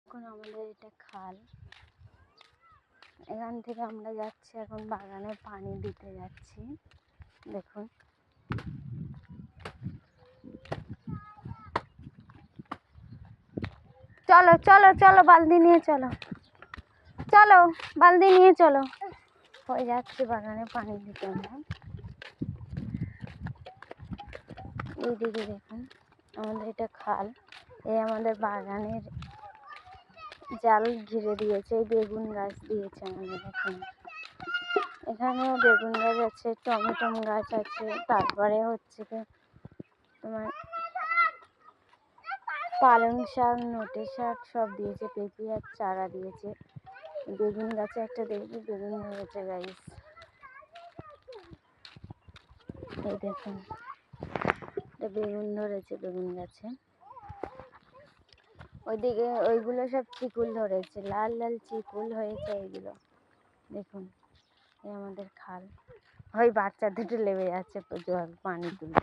এখন আমাদের এটা খাল, এখান থেকে আমরা যাচ্ছি এখন বাগানে পানি দিতে যাচ্ছি। দেখুন চলো চলো চলো বালতি নিয়ে চলো, চলো বালতি নিয়ে চলো। হয়ে যাচ্ছি বাগানে পানি দিতে আমরা। এইদিকে দেখুন আমাদের এটা খাল, এই আমাদের বাগানের জাল ঘিরে দিয়েছে, বেগুন গাছ দিয়েছে আমাদের এখানে। এখানেও বেগুন গাছ আছে, টমেটো গাছ আছে, তারপরে হচ্ছে কি তোমার পালং শাক, নোটে শাক সব দিয়েছে, পেঁপে চারা দিয়েছে। বেগুন গাছে একটা দেখবি বেগুন ধরেছে গাইস, এই দেখুন বেগুন ধরেছে বেগুন গাছে। ওইদিকে ওইগুলো সব চিকুল ধরেছে, লাল লাল চিকুল হয়েছে এইগুলো দেখুন। এই আমাদের খাল, ওই বাচ্চা দুটো লেগে যাচ্ছে জল পানি তুলতে।